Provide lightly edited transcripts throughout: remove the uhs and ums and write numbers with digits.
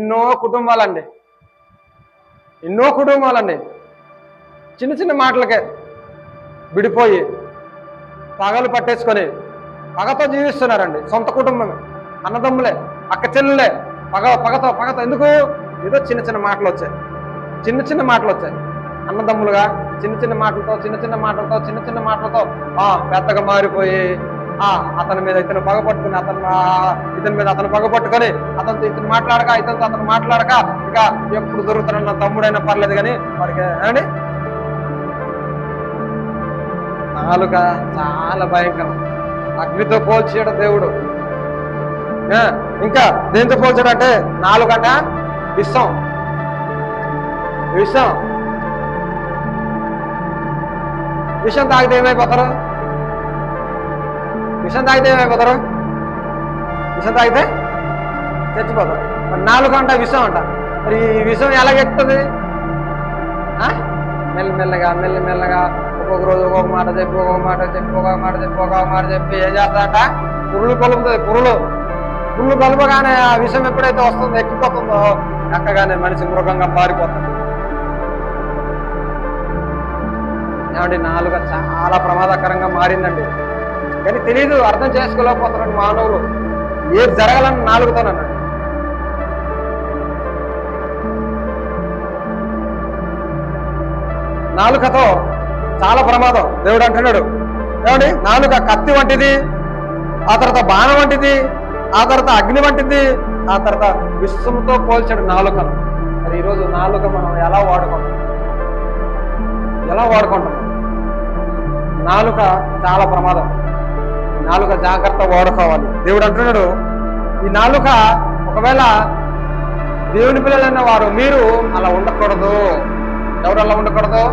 ఎన్నో కుటుంబాలండి చిన్న చిన్న మాటలకే విడిపోయి పగలు పట్టేసుకొని పగతో జీవిస్తున్నారండి. సొంత కుటుంబమే, అన్నదమ్ములే, అక్క చెల్లెలే, పగతో ఎందుకు? ఏదో చిన్న చిన్న మాటలు వచ్చాయి అన్నదమ్ములుగా చిన్న మాటలతో పెద్దగా మారిపోయి అతని మీద ఇతను పగపట్టుకుని ఇతని మీద అతను పగపట్టుకొని అతనితో ఇతను మాట్లాడక ఇతనితో అతను మాట్లాడక ఇక ఎప్పుడు దొరుకుతున్న తమ్ముడైనా పర్లేదు కానీ వాడికి అండి నాలుక చాలా భయంకరం. అగ్నితో పోల్చాడు దేవుడు. ఇంకా దేంతో పోల్చాడంటే నాలుగంట విషం తాగితే ఏమైపోతారు? విషం తాగితే చచ్చిపోతారు. మరి నాలుగు అంట విషం అంట. మరి ఈ విషం ఎలాగెక్కుతుంది? మెల్లమెల్లగా ఒక్కొక్క రోజు ఒక్కొక్క మాట చెప్పి ఏం చేస్తారంట? పురులు కలుపుతుంది. పురులు కలుపగానే ఆ విషం ఎప్పుడైతే వస్తుందో ఎక్కిపోతుందో ఎక్కగానే మనిషి మృగంగా మారిపోతుంది. ఏమండి నాలుక చాలా ప్రమాదకరంగా మారిందండి. కానీ తెలీదు, అర్థం చేసుకోలేకపోతున్నాడు మానవులు. ఏది జరగాలని నాలుగుతానన్నాడు. నాలుకతో చాలా ప్రమాదం. దేవుడు అంటున్నాడు ఏమండి నాలుక కత్తి వంటిది, ఆ తర్వాత బాణం వంటిది, ఆ తర్వాత అగ్ని వంటిది, ఆ తర్వాత విశ్వంతో పోల్చాడు నాలుకను. మరి ఈరోజు నాలుక మనం ఎలా వాడుకుంటాం? నాలుక చాలా ప్రమాదం. నాలుక జాగ్రత్త వాడుకోవాలి. దేవుడు అంటున్నాడు ఈ నాలుక ఒకవేళ దేవుని పిల్లలైన వారు మీరు అలా ఉండకూడదు. ఎవరు అలా ఉండకూడదు?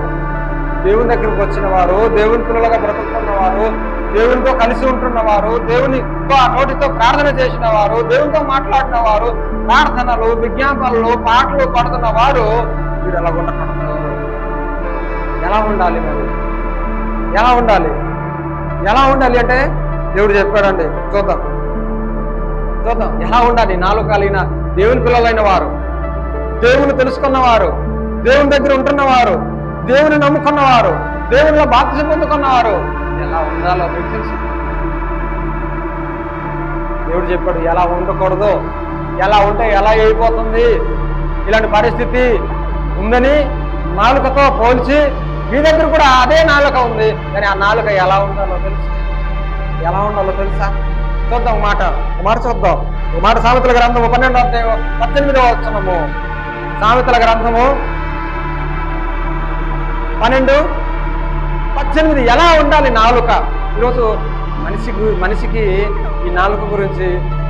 దేవుని దగ్గరికి వచ్చిన వారు, దేవుని పిల్లలుగా బ్రతుకుతున్నవారు, దేవునితో కలిసి ఉంటున్నవారు, దేవుని నోటితో ప్రార్థన చేసిన వారు, దేవునితో మాట్లాడిన వారు, ప్రార్థనలు, విజ్ఞాపనలు, పాటలు పాడుతున్న వారు మీరు ఎలా ఉండకూడదు. ఎలా ఉండాలి? మరి ఎలా ఉండాలి అంటే దేవుడు చెప్పాడండి. చూద్దాం ఎలా ఉండాలి. నాలుగు కలిగిన దేవుని పిల్లలైన వారు, దేవుని తెలుసుకున్నవారు, దేవుని దగ్గర ఉంటున్నవారు, దేవుని నమ్ముకున్నవారు, దేవునిలో బాప్తిసం పొందుకున్నవారు ఎలా ఉండాలో మీకు తెలుసు. దేవుడు చెప్పాడు ఎలా ఉండకూడదు, ఎలా ఉంటే ఎలా అయిపోతుంది. ఇలాంటి పరిస్థితి ఉందని నాలుకతో పోల్చి మీ దగ్గర కూడా అదే నాలుక ఉంది, కానీ ఆ నాలుక ఎలా ఉండాలో తెలుసా? చూద్దాం ఒక మాట చూద్దాం. ఒక మాట సామెతల గ్రంథము 12:18 వచనము. సామెతల గ్రంథము 12:18 ఎలా ఉండాలి నాలుక. ఈరోజు మనిషికి ఈ నాలుక గురించి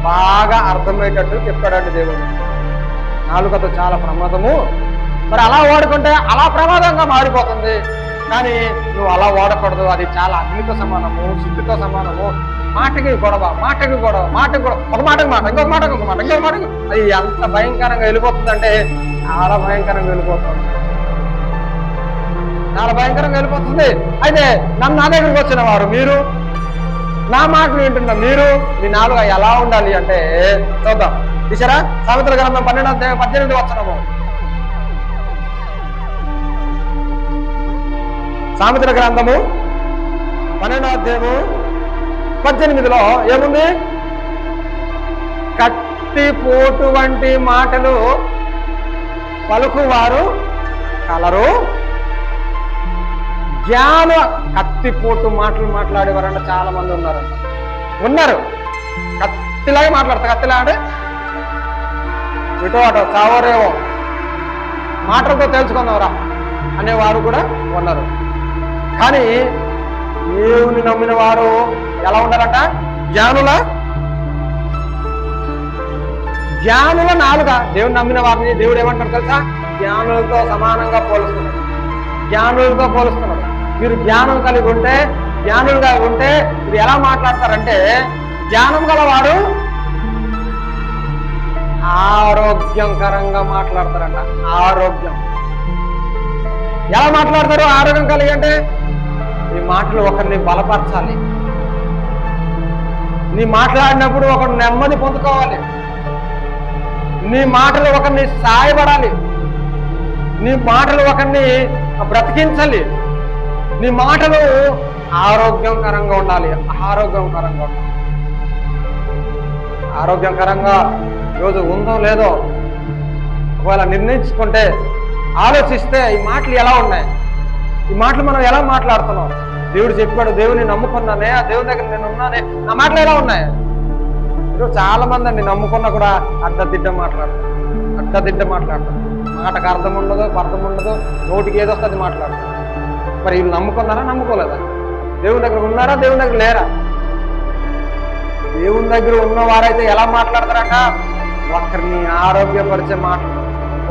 బాగా అర్థమయ్యేటట్టు చెప్పాడండి దేవుడు. నాలుకతో చాలా ప్రమాదము. మరి అలా వాడుకుంటే అలా ప్రమాదంగా మారిపోతుంది. కానీ నువ్వు అలా వాడకూడదు. అది చాలా అగ్నితో సమానము, శుద్ధితో సమానము. మాటకి గొడవ, ఒక మాటకు మాట, ఇంకొక మాటకు అది ఎంత భయంకరంగా వెళ్ళిపోతుందంటే చాలా భయంకరంగా వెళ్ళిపోతుంది. అయితే నా దగ్గరికి వచ్చిన వారు, మీరు నా మాటలు వింటున్న మీరు, మీ నాలుక ఎలా ఉండాలి అంటే చూద్దాం. చూసారా సామెతల గ్రంథం 12:18 వచనము. సామెతల గ్రంథము 12:18 ఏముంది? కత్తిపోటు వంటి మాటలు పలుకువారు కలరు. జ్ఞాన కత్తిపోటు మాటలు మాట్లాడేవారంటే చాలా మంది ఉన్నారు. కత్తిలాగే మాట్లాడతారు. కత్తిలా అంటే ఇటో అటో చావరేవో మాటలతో తెలుసుకున్నవరా అనేవారు కూడా ఉన్నారు. కానీ దేవుని నమ్మిన వారు ఎలా ఉండాలంట? జ్ఞానుల నాలుక. దేవుని నమ్మిన వారిని దేవుడు ఏమంటారు తెలుసా? జ్ఞానులతో సమానంగా పోలుస్తున్నాడు. మీరు జ్ఞానం కలిగి ఉంటే, జ్ఞానులుగా ఉంటే మీరు ఎలా మాట్లాడతారంటే జ్ఞానం గలవారు ఆరోగ్యంకరంగా మాట్లాడతారంట. ఆరోగ్యం ఎలా మాట్లాడతారు? ఆరోగ్యం కలిగి అంటే నీ మాటలు ఒకరిని బలపరచాలి. నీ మాట్లాడినప్పుడు ఒకరు నెమ్మది పొందుకోవాలి. నీ మాటలు ఒకరిని సాయపడాలి, నీ మాటలు ఒకరిని బ్రతికించాలి, నీ మాటలు ఆరోగ్యకరంగా ఉండాలి. ఆరోగ్యకరంగా ఈరోజు ఉందో లేదో ఒకవేళ నిర్ణయించుకుంటే, ఆలోచిస్తే ఈ మాటలు ఎలా ఉన్నాయి, ఈ మాటలు మనం ఎలా మాట్లాడుతున్నాం. దేవుడు చెప్పాడు, దేవుని నమ్ముకున్నానే, ఆ దేవుని దగ్గర నేను ఉన్నానే, నా మాటలు ఎలా ఉన్నాయి. ఈరోజు చాలా మంది అండి నమ్ముకున్నా కూడా అడ్డదిడ్డ మాట్లాడతారు. మాటకు అర్థం ఉండదు, నోటికి ఏదో వస్తుంది మాట్లాడతారు. మరి వీళ్ళు నమ్ముకున్నారా, నమ్ముకోలేదా? దేవుని దగ్గర ఉన్నారా, దేవుని దగ్గర లేరా? దేవుని దగ్గర ఉన్నవారైతే ఎలా మాట్లాడతారట? ఒకరిని ఆరోగ్యపరిచే మాటలు,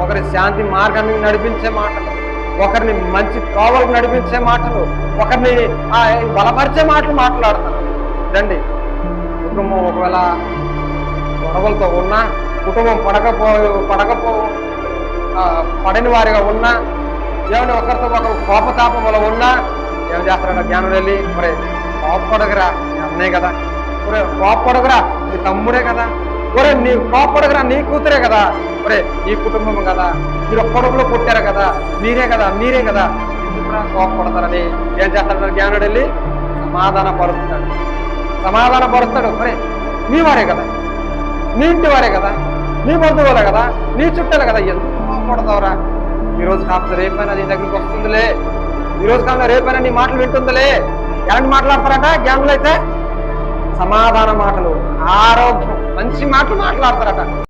ఒకరి శాంతి మార్గాన్ని నడిపించే మాటలు, ఒకరిని మంచి త్రోవలకు నడిపించే మాటలు, ఒకరిని బలపరిచే మాటలు మాట్లాడతారు. రండి, కుటుంబం ఒకవేళ గొడవలతో ఉన్నా, కుటుంబం పడని వారిగా ఉన్నా, ఏమైనా ఒకరితో ఒకరు కోపతాపంలో ఉన్నా ఏం చేస్తారట? జ్ఞానం వెళ్ళి, మరి కోపడగరా, నీ అన్నే కదా, ఒరే కోపడగరా, నీ తమ్ముడే కదా, ఒరే నీ కోపడగరా, నీ కూతురే కదా, ఒరే నీ కుటుంబం కదా, మీరు కొడుకులో పుట్టారు కదా, మీరే కదా ఎందుకు కూడా కోపడతారని ఏం చేస్తాడు? జ్ఞానుడు వెళ్ళి సమాధాన పరుస్తాడు. మరి నీ వారే కదా, నీ ఇంటి వారే కదా, నీ బంధువులే కదా, నీ చుట్టాలే కదా, ఎందుకు కోపడతావురా? ఈరోజు కాకపోతే రేపైనా నీ దగ్గరికి వస్తుందిలే, ఈరోజు కాకుండా రేపైనా నీ మాటలు వింటుందిలే. ఎలాంటి మాట్లాడతారట జ్ఞానులు అయితే? సమాధాన మాటలు, ఆరోగ్యం, మంచి మాటలు మాట్లాడతారట.